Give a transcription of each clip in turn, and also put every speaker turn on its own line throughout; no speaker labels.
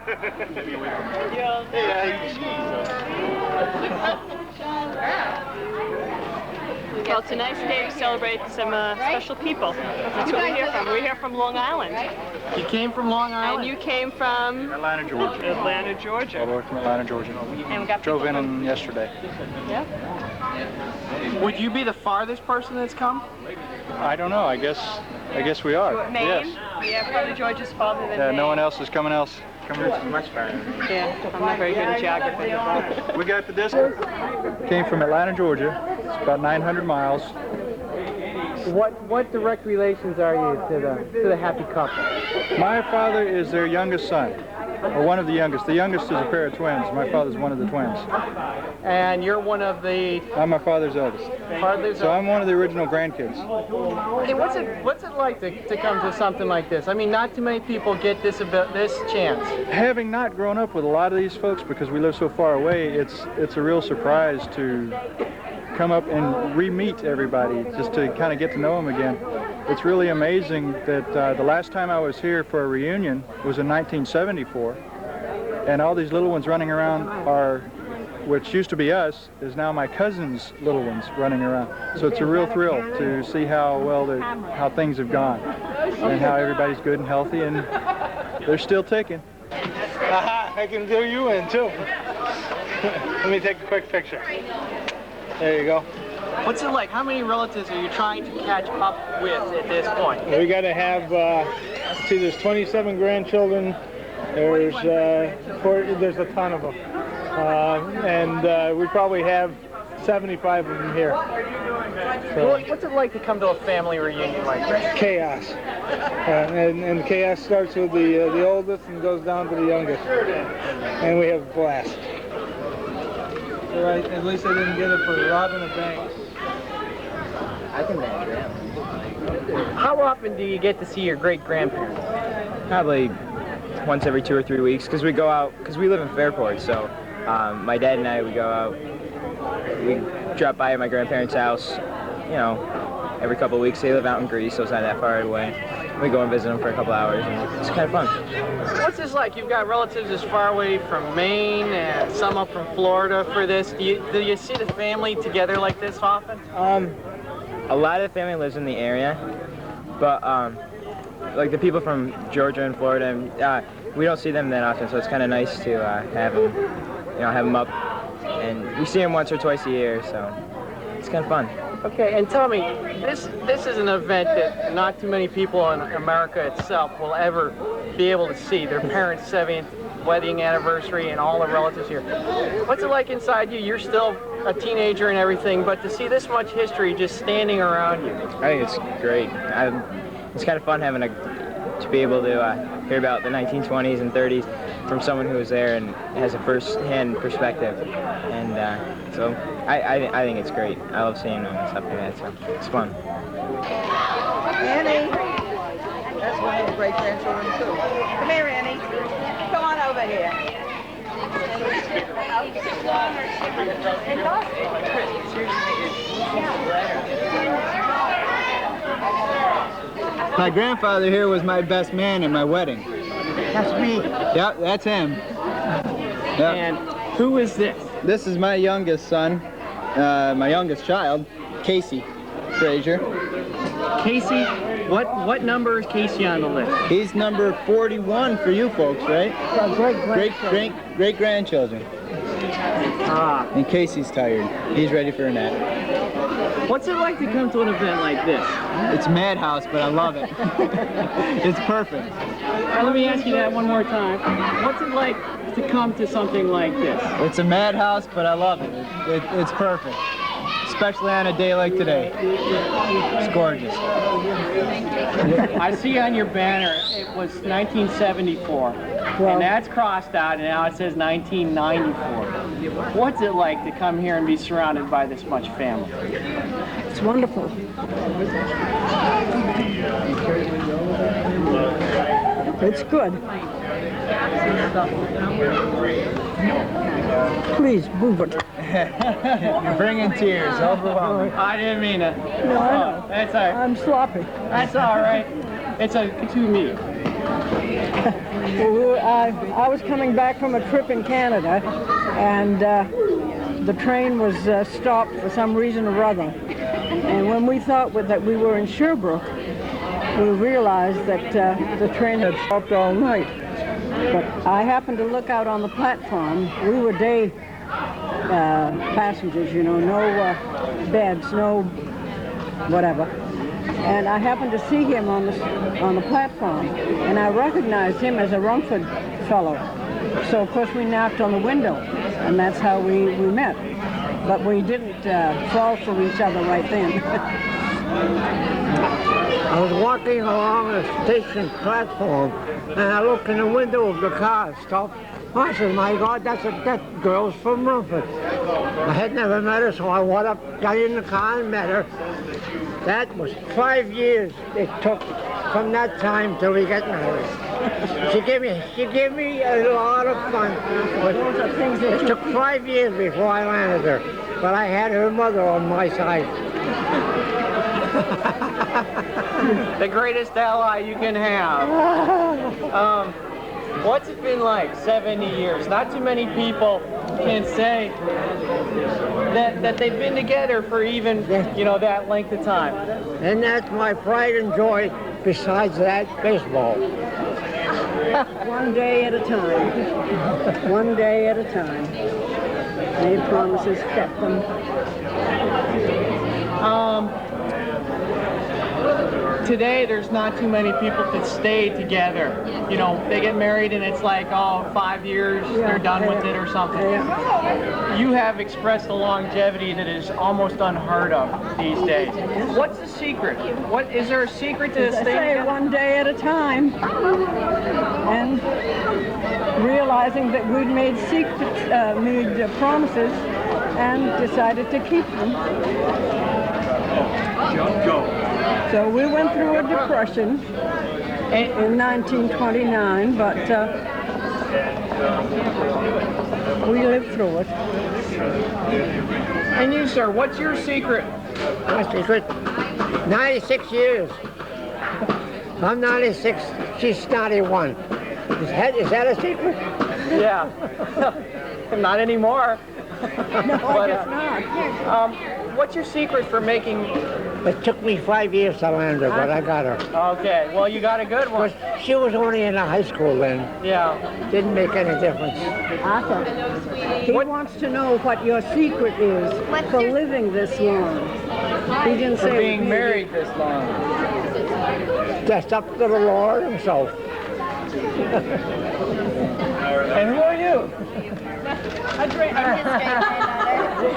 Well, it's a nice day to celebrate some special people. That's what we're here from. We're here from Long Island.
You came from Long Island?
And you came from?
Atlanta, Georgia.
Atlanta, Georgia.
All the way from Atlanta, Georgia.
And we got
drove in yesterday.
Yeah.
Would you be the farthest person that's come?
I don't know. I guess we are.
Maine?
Yes.
Yeah, probably Georgia's farther than Maine.
No one else is coming else.
Much farther.
Yeah, I'm not very good at geography.
We got the distance. Came from Atlanta, Georgia. It's about 900 miles.
What direct relations are you to the happy couple?
My father is their youngest son, or one of the youngest. The youngest is a pair of twins. My father's one of the twins.
And you're one of the...
I'm my father's eldest. So I'm one of the original grandkids.
Hey, what's it like to come to something like this? I mean, not too many people get this chance.
Having not grown up with a lot of these folks because we live so far away, it's a real surprise to come up and re-meet everybody, just to kind of get to know them again. It's really amazing that the last time I was here for a reunion was in 1974, and all these little ones running around are, which used to be us, is now my cousin's little ones running around. So it's a real thrill to see how how things have gone, and how everybody's good and healthy, and they're still ticking.
I can do you in too. Let me take a quick picture. There you go.
What's it like? How many relatives are you trying to catch up with at this point?
We got to have, see, there's 27 grandchildren. There's there's a ton of them. And we probably have 75 of them here.
So. What's it like to come to a family reunion like this?
Chaos. And chaos starts with the oldest and goes down to the youngest. And we have a blast.
Right, at least I didn't get it for robbing a bank. I can manage that. How often do you get to see your great-grandparents?
Probably once every 2 or 3 weeks, because we go out, because we live in Fairport, so my dad and I, we go out, we drop by at my grandparents' house, you know, every couple of weeks. They live out in Greece, so it's not that far away. We go and visit them for a couple hours, and it's kind of fun.
What's this like? You've got relatives as far away from Maine and some up from Florida for this. Do you see the family together like this often?
A lot of the family lives in the area, but like the people from Georgia and Florida, we don't see them that often, so it's kind of nice to have them, have them up, and we see them once or twice a year, so it's kind of fun.
Okay, and tell me, this is an event that not too many people in America itself will ever be able to see. Their parents' 70th wedding anniversary and all the relatives here. What's it like inside you? You're still a teenager and everything, but to see this much history just standing around you.
I think it's great. It's kind of fun having to be able to hear about the 1920s and 30s from someone who was there and has a first-hand perspective. And so I think it's great. I love seeing stuff like that, so it's fun.
Annie, that's one of the great-grandchildren too. Come here, Annie. Come on over here.
My grandfather here was my best man in my wedding.
That's me.
Yep, that's him. Yep.
And who is this?
This is my youngest son, my youngest child, Casey Frazier.
Casey, what number is Casey on the list?
He's number 41 for you folks, right? Great grandchildren. And Casey's tired. He's ready for a nap.
What's it like to come to an event like this?
It's madhouse, but I love it. It's perfect.
Let me ask you that one more time. What's it like to come to something like this?
It's a madhouse, but I love it. It's perfect. Especially on a day like today. It's gorgeous.
I see on your banner it was 1974, and that's crossed out, and now it says 1994. What's it like to come here and be surrounded by this much family?
It's wonderful. It's good. Please move it.
You're bringing tears, overwhelming.
I didn't mean it.
No, I know.
That's all right.
I'm sloppy.
That's all right. It's me.
I was coming back from a trip in Canada, and the train was stopped for some reason or other. And when we thought that we were in Sherbrooke, we realized that the train had stopped all night. But I happened to look out on the platform. We were day passengers, you know, no beds, no whatever. And I happened to see him on the platform, and I recognized him as a Rumford fellow. So of course we knocked on the window, and that's how we met. But we didn't fall for each other right then.
I was walking along a station platform, and I looked in the window of the car stopped. I said, my God, that girl's from Rumford. I had never met her, so I went up, got in the car and met her. That was 5 years it took from that time till we got married. She gave me a lot of fun. But it took 5 years before I landed her, but I had her mother on my side.
The greatest ally you can have. What's it been like, 70 years? Not too many people can say that they've been together for even, you know, that length of time.
And that's my pride and joy, besides that, baseball.
One day at a time. One day at a time. Made promises, kept them.
Today, there's not too many people that stay together. You know, they get married and it's like, oh, 5 years, they're done with it or something. You have expressed a longevity that is almost unheard of these days. What's the secret? What is there a secret to staying together?
One day at a time. And realizing that we'd made promises and decided to keep them. So we went through a depression in 1929, but we lived through it.
And you, sir, what's your secret?
My secret? 96 years. I'm 96, she's 91. Is that a secret?
Yeah. Not anymore.
No, I guess not.
What's your secret for making...
It took me 5 years to land her, but I got her.
Okay, well, you got a good one.
She was only in high school then.
Yeah.
Didn't make any difference.
Arthur, he wants to know what your secret is for living this long. He didn't say...
For being married this long.
Just up to the Lord himself.
And who are you?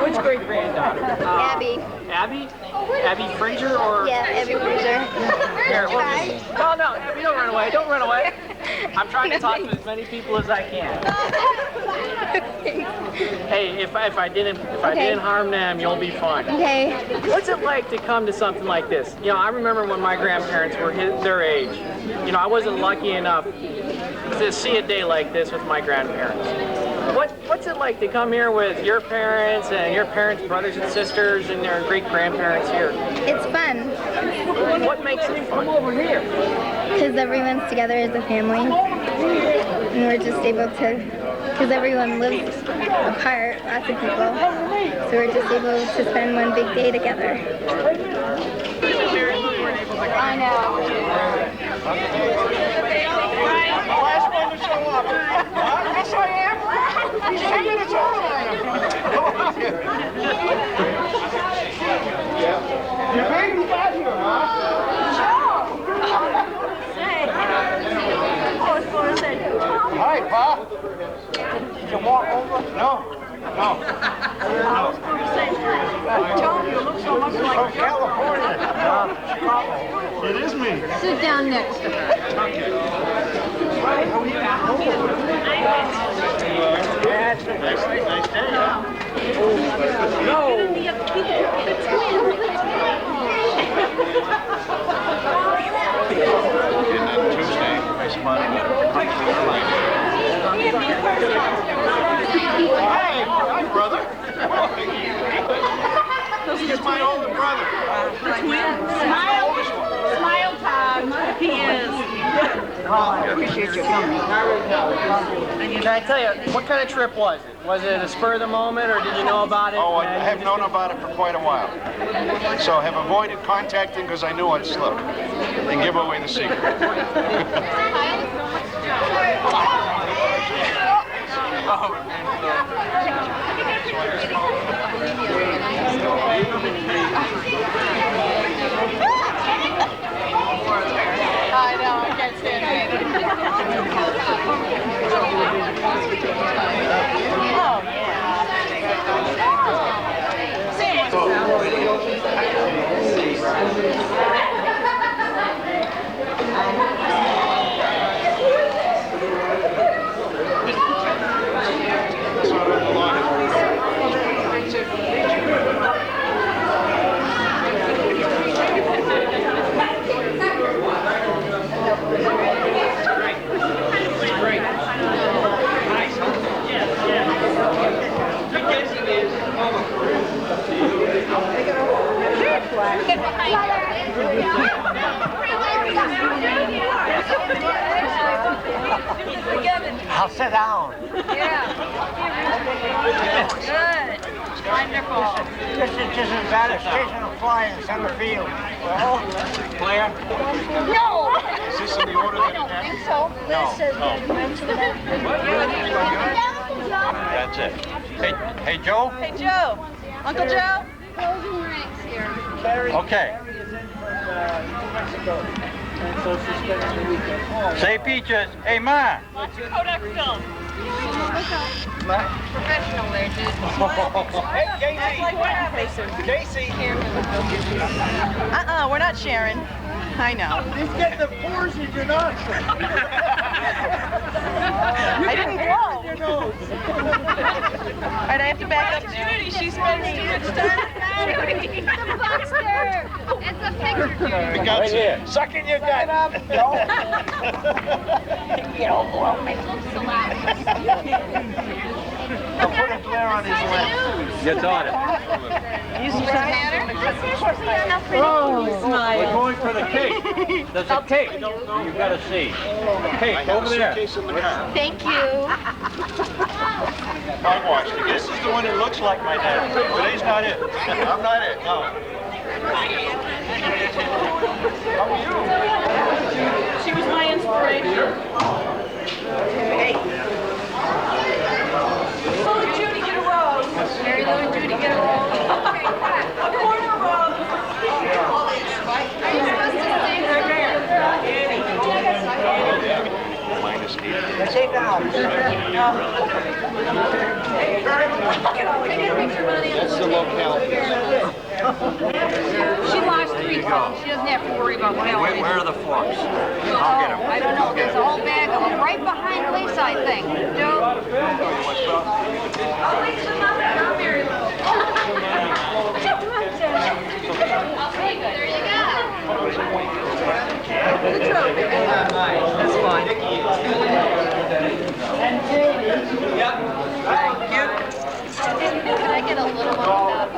Which great granddaughter?
Abby.
Abby? Abby Frazier or?
Yeah, Abby Frazier.
Here, no, Abby, don't run away. Don't run away. I'm trying to talk to as many people as I can. Hey, if I didn't harm them, you'll be fine.
Okay.
What's it like to come to something like this? You know, I remember when my grandparents were their age. You know, I wasn't lucky enough to see a day like this with my grandparents. What's it like to come here with your parents and your parents' brothers and sisters and their great-grandparents here?
It's fun.
What makes it fun? Over here.
Because everyone's together as a family. And we're just able to, because everyone lives apart, lots of people. So we're just able to spend one big day together.
I know.
Last one to show up. Yes, I am. 10 minutes over. You paid me back here, huh? Hi, Pa. Did you walk over? No. I was going to say, Tom, you look so much like from California. Chicago. It is me.
Sit down next to her.
Nice day, huh? Tuesday, I spotted Hey, hi, brother. He's my older brother.
Smile, Todd. He is.
I appreciate
appreciate you coming.
Can I tell you, what kind of trip was it? Was it a spur of the moment, or did you know about it?
Oh, I have known about it for quite a while. So have avoided contacting because I knew I'd slip and give away the secret.
I know, I can't stand it. Oh,
I'll sit down.
yeah. Good. Wonderful.
This is just as bad as chasing a fly in center field.
Claire?
No!
Is this in the order that it
I think
happened?
so. Liz says that you mentioned that.
That's it. Hey, Joe?
Hey, Joe. Uncle Joe?
Closing ranks here.
Okay. Say peaches. Hey, Ma.
Lots of Kodak film.
Professional there, dude.
Hey, Casey.
Act like we're happy.
Casey.
We're not sharing. I know.
You get the pores in your nostrils.
I didn't blow. All right, I have to back up now.
Judy, she spends too much time.
It's a poster. It's a picture.
We got you. Suck in your gut.
I'll put a glare on his lip.
Gets on it.
You matter?
We're going for the cake. There's a cake. You've got to see. Cake over there.
Thank you.
Hogwash. This is the one that looks like my dad, but he's not it. I'm not it. No. How are you?
She was my inspiration. Oh, Judy, get a rose.
Mary Lou and Judy, get a roll.
A corner rose.
Are you supposed to stay right there?
Minus 8.
Sit down.
That's the locality.
She lost 3 pounds. She doesn't have to worry about calories.
Where are the forks? I'll get them.
I don't know. There's a whole bag of them right behind Lisa, I think. Joe? There you go.
That's fine. Thank you.
Can I get a little one without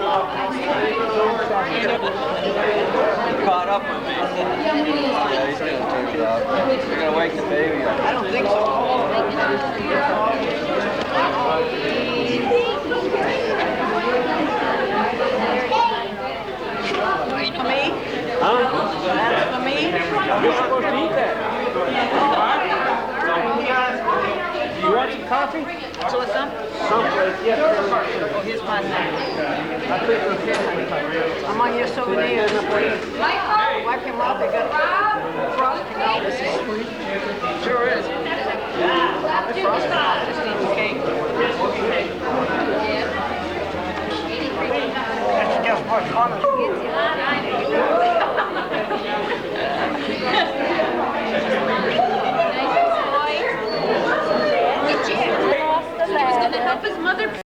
Caught up with me. Yeah, he's going to take it off. You're going to wake the baby up.
I don't think so. For me? That's for me?
You're supposed to eat that. You want some coffee?
So what's up?
Someplace, yes.
Oh, here's my name. I'm on your souvenirs. Wipe him off. They got frosting out. This is sweet. Sure is. Frosting out. Just need the cake.